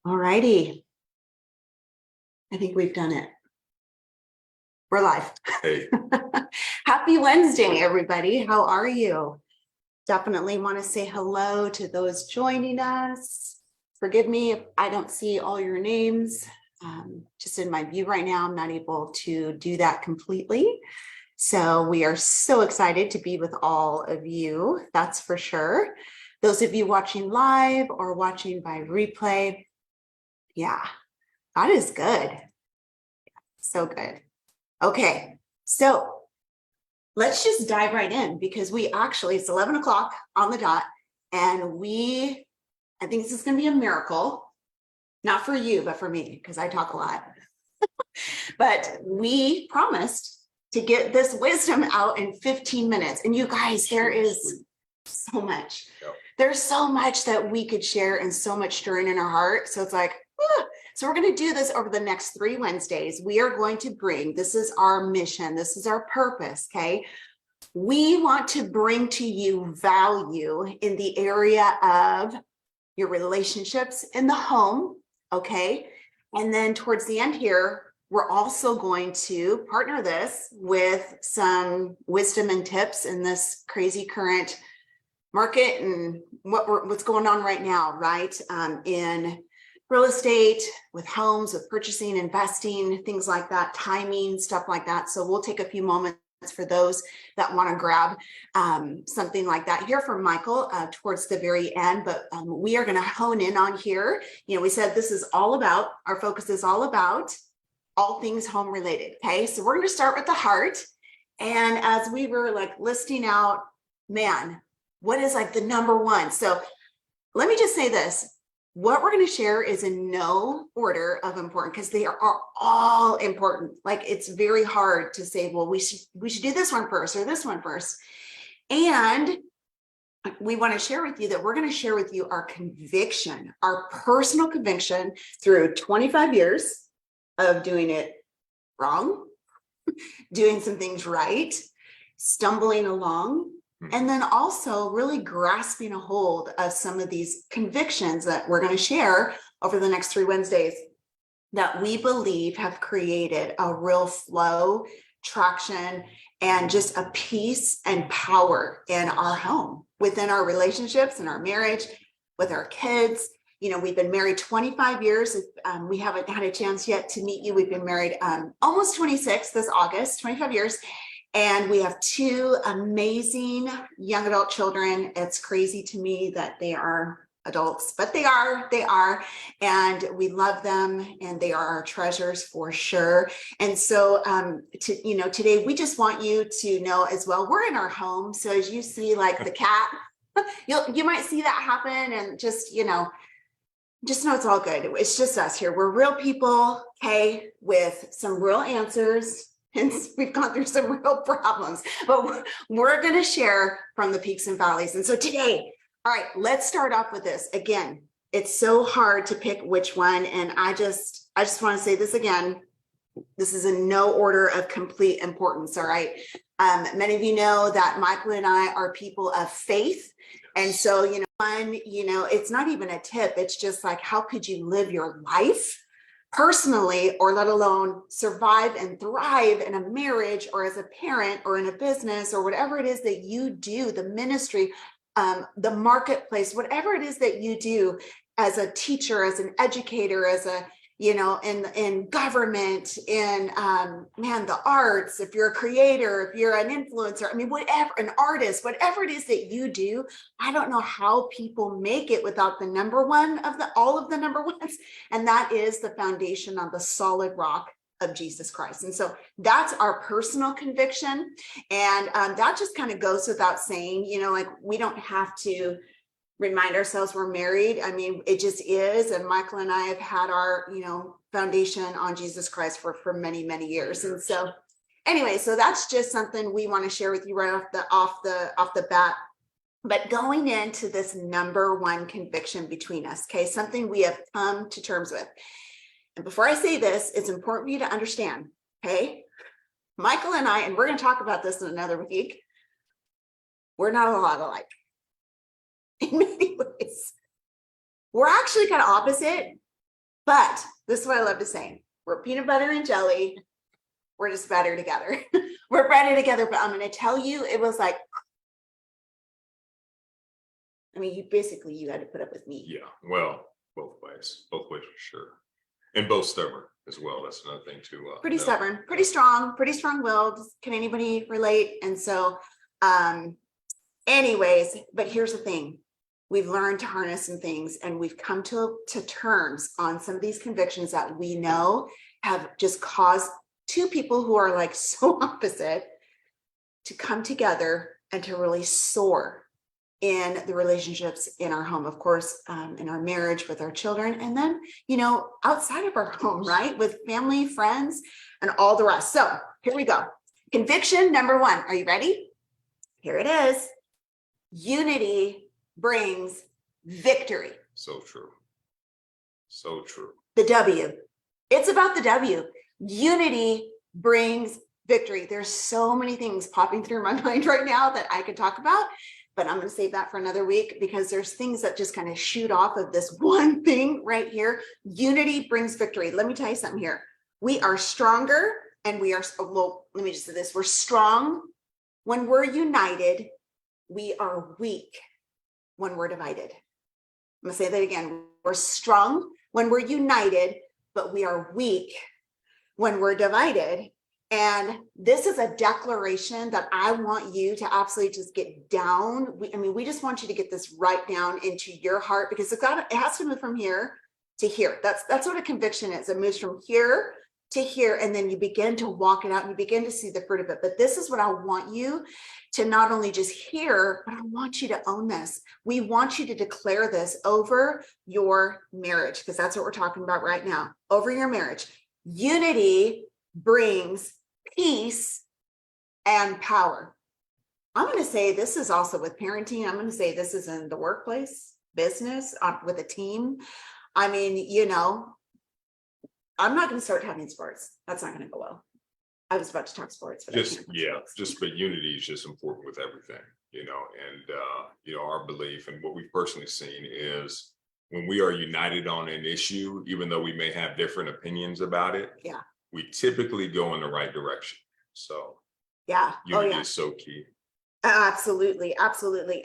All righty. I think we've done it. We're live. Hey. Happy Wednesday, everybody. How are you? Definitely want to say hello to those joining us. Forgive me if I don't see all your names. Just in my view right now, I'm not able to do that completely. So we are so excited to be with all of you. That's for sure. Those of you watching live or watching by replay, yeah, God is good. So good. Okay, so let's just dive right in because it's 11 o'clock on the dot and I think this is going to be a miracle, not for you, but for me, because I talk a lot. But we promised to get this wisdom out in 15 minutes. And you guys, there is so much. Yep. There's so much that we could share and so much stirring in our heart. So it's like, so we're going to do this over the next 3 Wednesdays. We are going to bring, this is our mission. This is our purpose. Okay. We want to bring to you value in the area of your relationships in the home. Okay. And then towards the end here, we're also going to partner this with some wisdom and tips in this crazy current market and what's going on right now, right? In real estate, with homes, with purchasing, investing, things like that, timing, stuff like that. So we'll take a few moments for those that want to grab something like that here from Michael towards the very end. But we are going to hone in on here. You know, we said this is all about, our focus is all about all things home related. Okay, so we're going to start with the heart. And as we were like listing out, man, what is like the number one? So let me just say this. What we're going to share is in no order of importance because they are all important. Like it's very hard to say, well, we should do this one first or this one first. And we want to share with you that we're going to share with you our conviction, our personal conviction through 25 years of doing it wrong, doing some things right, stumbling along, and then also really grasping a hold of some of these convictions that we're going to share over the next 3 Wednesdays that we believe have created a real flow, traction, and just a peace and power in our home, within our relationships, in our marriage, with our kids. You know, we've been married 25 years. We haven't had a chance yet to meet you. We've been married almost 26 this August, 25 years. And we have 2 amazing young adult children. It's crazy to me that they are adults, but they are, and we love them and they are our treasures for sure. And so, today we just want you to know as well, we're in our home. So as you see like the cat, you might see that happen and just know it's all good. It's just us here. We're real people, okay, with some real answers. And we've gone through some real problems, but we're going to share from the peaks and valleys. And so today, all right, let's start off with this. Again, it's so hard to pick which one. And I just want to say this again. This is in no order of complete importance. All right. Many of you know that Michael and I are people of faith. And so, it's not even a tip. It's just like, how could you live your life personally, or let alone survive and thrive in a marriage or as a parent or in a business or whatever it is that you do, the ministry, the marketplace, whatever it is that you do as a teacher, as an educator, as a, in government, in, the arts, if you're a creator, if you're an influencer, whatever, an artist, whatever it is that you do, I don't know how people make it without the number one of all of the number ones. And that is the foundation on the solid rock of Jesus Christ. And so that's our personal conviction. And that just kind of goes without saying, we don't have to remind ourselves we're married. It just is. And Michael and I have had our, foundation on Jesus Christ for many, many years. And so anyway, so that's just something we want to share with you right off the bat. But going into this number one conviction between us, okay, something we have come to terms with. And before I say this, it's important for you to understand, okay, Michael and I, and we're going to talk about this in another week, we're not a lot alike. In many ways, we're actually kind of opposite But this is what I love to say. We're peanut butter and jelly. We're just better together. We're better together. But I'm going to tell you, it was like, I mean, you had to put up with me. Yeah, well, both ways for sure. And both stubborn as well. That's another thing too. Pretty stubborn, pretty strong-willed. Can anybody relate? And so, anyways, but here's the thing. We've learned to harness some things, and we've come to terms on some of these convictions that we know have just caused two people who are like so opposite to come together and to really soar in the relationships in our home, of course, in our marriage with our children, and then, outside of our home, right? With family, friends, and all the rest. So here we go. Conviction number 1. Are you ready? Here it is. Unity brings victory. So true. So true. The W. It's about the W. Unity brings victory. There's so many things popping through my mind right now that I could talk about, but I'm going to save that for another week because there's things that just kind of shoot off of this one thing right here. Unity brings victory. Let me tell you something here. We are stronger and we are, well, let me just say this. We're strong when we're united. We are weak when we're divided. I'm going to say that again. We're strong when we're united, but we are weak when we're divided. And this is a declaration that I want you to absolutely just get down. We just want you to get this right down into your heart, because it has to move from here to here. That's what a conviction is. It moves from here to here, and then you begin to walk it out and you begin to see the fruit of it. But this is what I want you to not only just hear, but I want you to own this. We want you to declare this over your marriage, because that's what we're talking about right now, over your marriage. Unity brings peace and power. I'm going to say this is also with parenting. I'm going to say this is in the workplace, business, with a team. I'm not going to start talking sports. That's not going to go well. I was about to talk sports, but but unity is just important with everything, and our belief and what we've personally seen is when we are united on an issue, even though we may have different opinions about it, we typically go in the right direction. So unity is so key. Absolutely.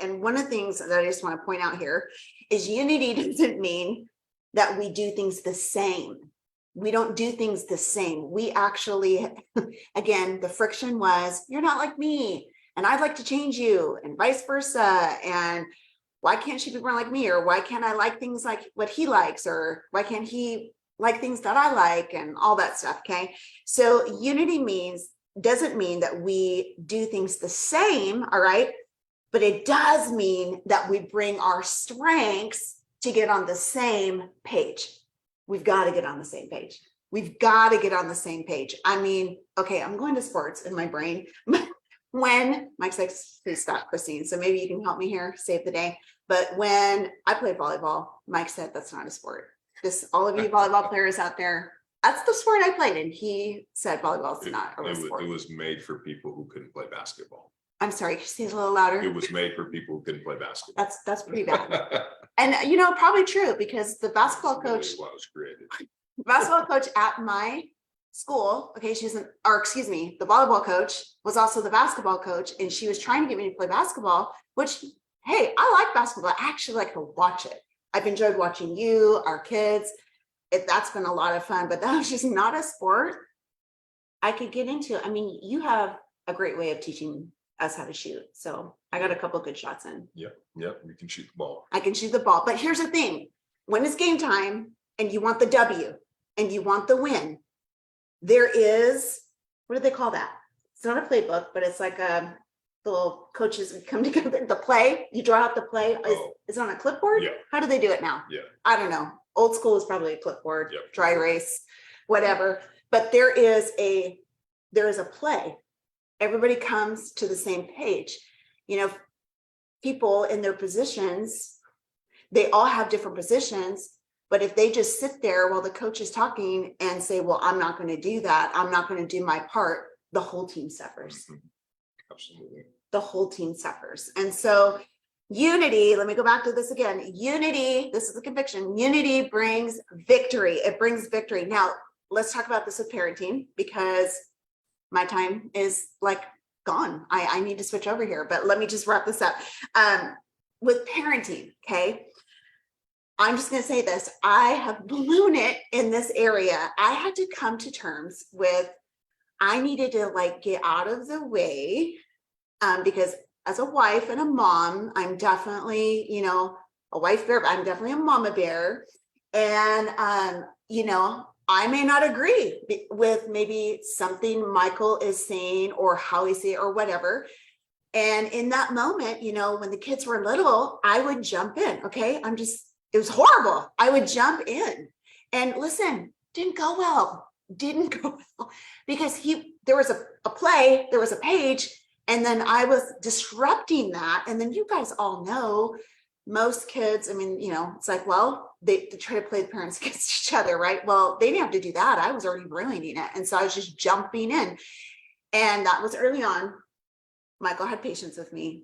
And one of the things that I just want to point out here is unity doesn't mean that we do things the same. We don't do things the same. We actually, again, the friction was, you're not like me, and I'd like to change you, and vice versa. And why can't she be more like me? Or why can't I like things like what he likes? Or why can't he like things that I like, and all that stuff? Okay. So unity doesn't mean that we do things the same. All right. But it does mean that we bring our strengths to get on the same page. We've got to get on the same page. Okay, I'm going to sports in my brain. When Mike's like, please stop, Christine. So maybe you can help me here, save the day. But when I played volleyball, Mike said, that's not a sport. All of you volleyball players out there, that's the sport I played. And he said volleyball is not a sport. It was made for people who couldn't play basketball. I'm sorry, can you say it a little louder? It was made for people who couldn't play basketball. That's pretty bad. And probably true, because the basketball coach, the basketball coach at my school, okay, the volleyball coach was also the basketball coach, and she was trying to get me to play basketball, which, hey, I like basketball. I actually like to watch it. I've enjoyed watching you, our kids. That's been a lot of fun, but that was just not a sport I could get into. You have a great way of teaching us how to shoot. So I got a couple of good shots in. Yep. You can shoot the ball. I can shoot the ball. But here's the thing. When it's game time and you want the W and you want the win, there is, what do they call that? It's not a playbook, but it's like the little coaches come together. The play, you draw out the play. Is it on a clipboard? Yeah. How do they do it now? Yeah. I don't know. Old school is probably a clipboard, Yep. dry erase, whatever. But there is a play. Everybody comes to the same page. People in their positions, they all have different positions, but if they just sit there while the coach is talking and say, well, I'm not going to do that, I'm not going to do my part, the whole team suffers. Mm-hmm. Absolutely. The whole team suffers. And so Unity, let me go back to this again. Unity, this is the conviction. Unity brings victory. It brings victory. Now, let's talk about this with parenting because my time is like gone. I need to switch over here, but let me just wrap this up. With parenting, okay? I'm just going to say this. I have blown it in this area. I had to come to terms with, I needed to like get out of the way because as a wife and a mom, I'm definitely, you know, a wife bear, but I'm definitely a mama bear. And, you know, I may not agree with maybe something Michael is saying or how he's saying or whatever. And in that moment, you know, when the kids were little, I would jump in. Okay. It was horrible. I would jump in and listen, didn't go well because there was a play, there was a page, and then I was disrupting that. And then you guys all know most kids, I mean, you know, it's like, well, they try to play the parents against each other, right? Well, they didn't have to do that. I was already ruining it. And so I was just jumping in. And that was early on. Michael had patience with me.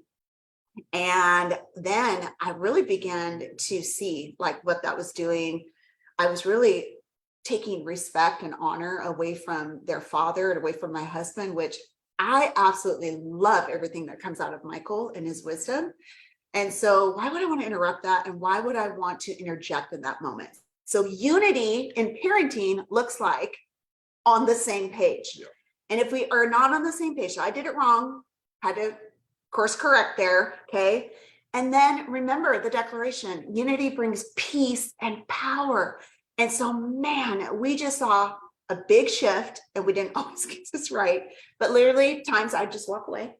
And then I really began to see like what that was doing. I was really taking respect and honor away from their father and away from my husband, which I absolutely love everything that comes out of Michael and his wisdom. And so why would I want to interrupt that? And why would I want to interject in that moment? So unity in parenting looks like on the same page. Yeah. And if we are not on the same page, so I did it wrong, had to course correct there, okay? And then remember the declaration, unity brings peace and power. And so, man, we just saw a big shift and we didn't always get this right, but literally times I'd just walk away.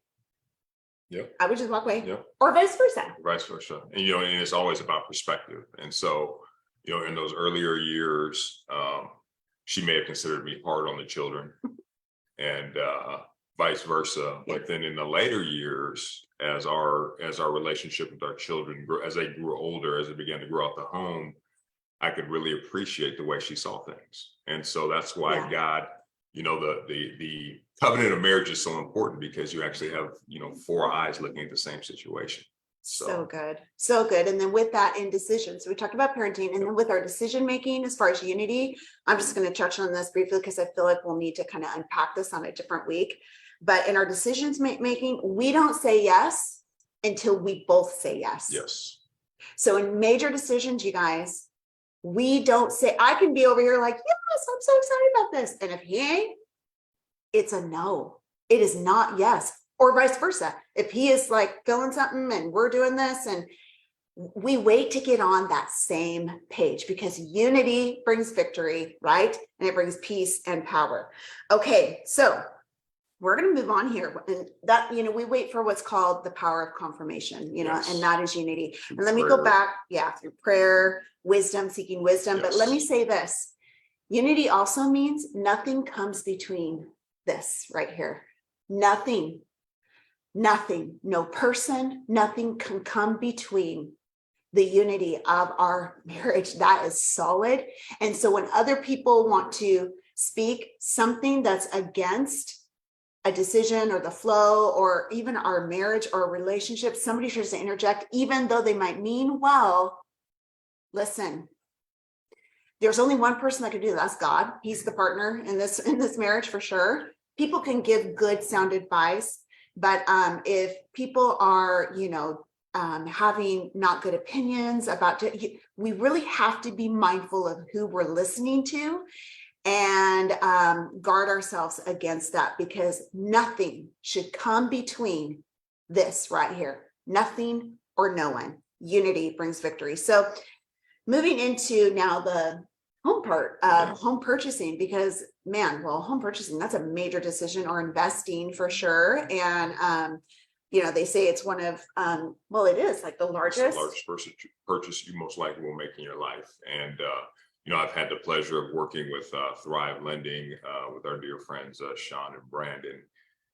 Yep. I would just walk away. Yep. Or vice versa. Vice versa. And, you know, and it's always about perspective. And so, you know, in those earlier years, she may have considered me hard on the children and vice versa. But then in the later years, as our relationship with our children grew, as they grew older, as they began to grow out the home, I could really appreciate the way she saw things. And so that's why God, you know, the covenant of marriage is so important because you actually have, you know, four eyes looking at the same situation. So good. So good. And then with that in decision, so we talked about parenting, and then with our decision making as far as unity, I'm just going to touch on this briefly because I feel like we'll need to kind of unpack this on a different week. But in our decisions making, we don't say yes until we both say yes. Yes. So in major decisions, you guys, we don't say, I can be over here like, yes, I'm so excited about this. And if he ain't, it's a no. It is not yes. Or vice versa. If he is like feeling something and we're doing this, and we wait to get on that same page because unity brings victory, right? And it brings peace and power. Okay, so we're going to move on here. And that, you know, we wait for what's called the power of confirmation, you know, and that is unity. And let me go back, through prayer, wisdom, seeking wisdom. But let me say this. Unity also means nothing comes between this right here. Nothing, no person, nothing can come between the unity of our marriage. That is solid. And so when other people want to speak something that's against a decision or the flow or even our marriage or relationship, somebody tries to interject, even though they might mean well, listen, there's only one person that can do that. That's God. He's the partner in this marriage for sure. People can give good sound advice, but if people are, you know, having not good opinions about it, we really have to be mindful of who we're listening to and guard ourselves against that, because nothing should come between this right here. Nothing or no one. Unity brings victory. So moving into now the home part of home purchasing, because man, well, home purchasing, that's a major decision, or investing for sure. And you know, they say it's one of well, it is like the largest purchase you most likely will make in your life. And you know, I've had the pleasure of working with Thrive Lending with our dear friends Sean and Brandon,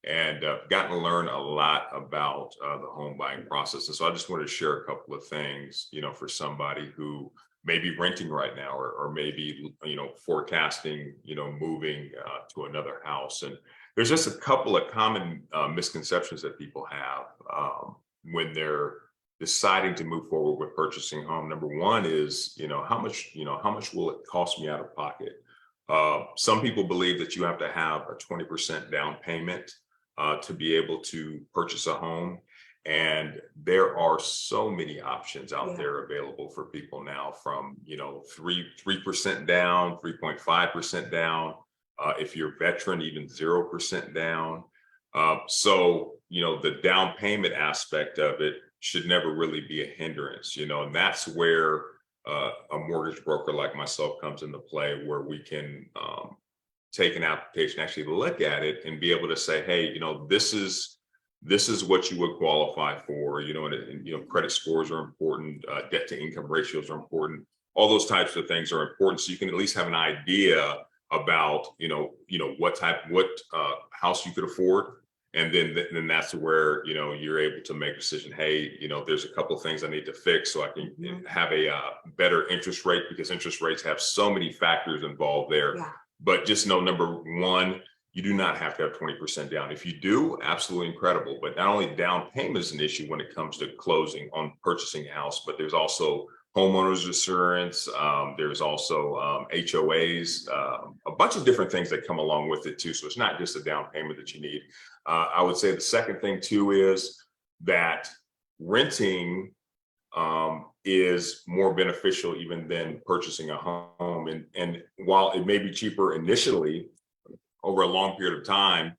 and gotten to learn a lot about the home buying process. And so I just wanted to share a couple of things, you know, for somebody who may be renting right now, or maybe, you know, forecasting, you know, moving to another house. And there's just a couple of common misconceptions that people have when they're deciding to move forward with purchasing a home, number one is, how much will it cost me out of pocket? Some people believe that you have to have a 20% down payment to be able to purchase a home. And there are so many options out there available for people now, from 3% down, 3.5% down. If you're a veteran, even 0% down. So the down payment aspect of it should never really be a hindrance, and that's where a mortgage broker like myself comes into play, where we can take an application, actually look at it, and be able to say, hey, this is what you would qualify for, and credit scores are important, debt to income ratios are important. All those types of things are important. So you can at least have an idea about, what house you could afford. And then that's where, you're able to make a decision. Hey, there's a couple of things I need to fix so I can have a better interest rate, because interest rates have so many factors involved there. Yeah. But just know, number one, you do not have to have 20% down. If you do, absolutely incredible. But not only down payment is an issue when it comes to closing on purchasing a house, but there's also homeowners insurance. There's also HOAs, a bunch of different things that come along with it too. So it's not just a down payment that you need. I would say the second thing too is that renting is more beneficial even than purchasing a home. And while it may be cheaper initially, over a long period of time,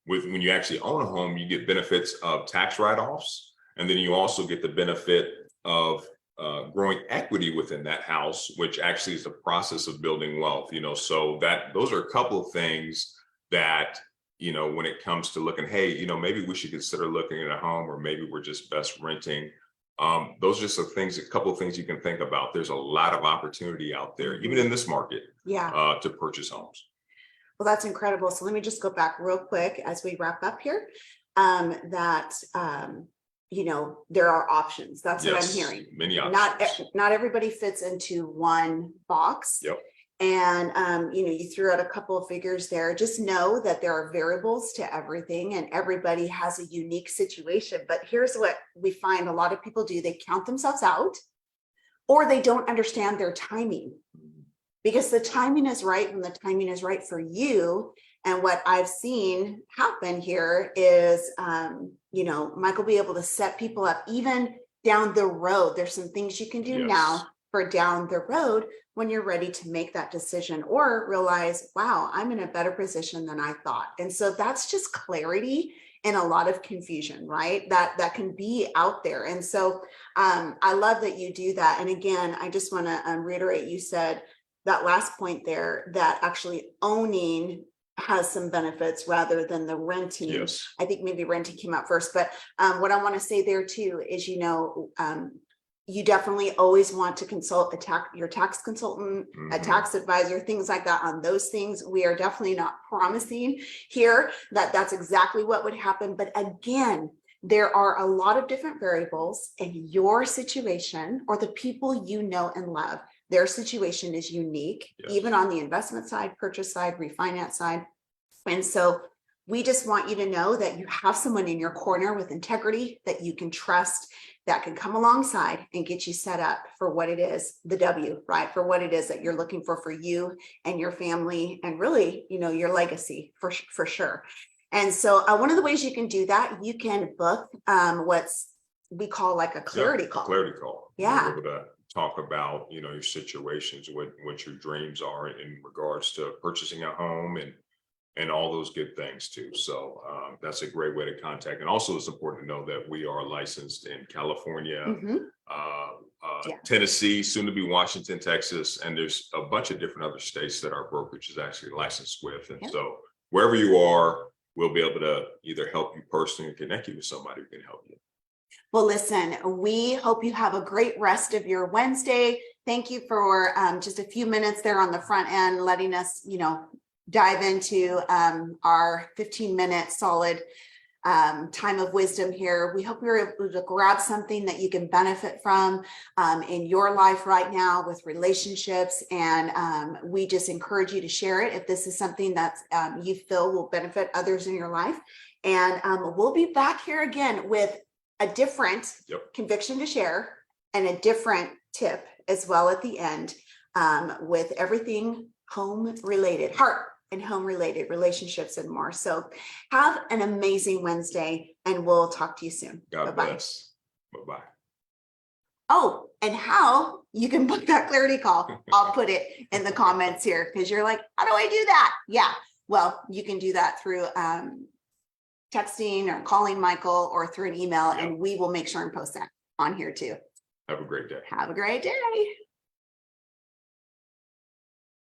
when you actually own a home, you get benefits of tax write-offs, and then you also get the benefit of growing equity within that house, which actually is the process of building wealth. So those are a couple of things that, when it comes to looking, hey, maybe we should consider looking at a home, or maybe we're just best renting. Those are just a couple of things you can think about. There's a lot of opportunity out there, even in this market, to purchase homes. Well, that's incredible. So let me just go back real quick as we wrap up here, there are options. That's what I'm hearing. Many options. Not everybody fits into one box. Yep. And, you threw out a couple of figures there. Just know that there are variables to everything, and everybody has a unique situation. But here's what we find a lot of people do. They count themselves out, or they don't understand their timing. Because the timing is right when the timing is right for you. And what I've seen happen here is, Mike will be able to set people up even down the road. There's some things you can do now for down the road when you're ready to make that decision, or realize, wow, I'm in a better position than I thought. And so that's just clarity and a lot of confusion, right? That can be out there. And so I love that you do that. And again, I just want to reiterate, you said that last point there, that actually owning has some benefits rather than the renting. Yes. I think maybe renting came out first, but what I want to say there too is, you definitely always want to consult your tax consultant, a tax advisor, things like that on those things. We are definitely not promising here that that's exactly what would happen. But again, there are a lot of different variables in your situation, or the people you know and love. Their situation is unique, even on the investment side, purchase side, refinance side. And so we just want you to know that you have someone in your corner with integrity that you can trust, that can come alongside and get you set up for what it is, the W, right? For what it is that you're looking for you and your family, and really, your legacy for sure. And so one of the ways you can do that, you can book what's we call like a clarity call. Clarity call. Yeah. You're able to talk about, your situations, what your dreams are in regards to purchasing a home, and all those good things too. So that's a great way to contact. And also it's important to know that we are licensed in California, Tennessee, soon to be Washington, Texas, and there's a bunch of different other states that our brokerage is actually licensed with. And so wherever you are, we'll be able to either help you personally or connect you with somebody who can help you. Well, listen, we hope you have a great rest of your Wednesday. Thank you for just a few minutes there on the front end, letting us, dive into our 15-minute solid time of wisdom here. We hope you're able to grab something that you can benefit from in your life right now with relationships. And we just encourage you to share it if this is something that you feel will benefit others in your life. And we'll be back here again with a different conviction to share and a different tip as well at the end, with everything home related, heart and home related, relationships and more. So have an amazing Wednesday, and we'll talk to you soon. God Bye-bye. bless. Bye-bye. Oh, and how you can book that clarity call. I'll put it in the comments here, because you're like, how do I do that? Yeah, well, you can do that through texting or calling Michael or through an email, and we will make sure and post that on here too. Have a great day. Have a great day.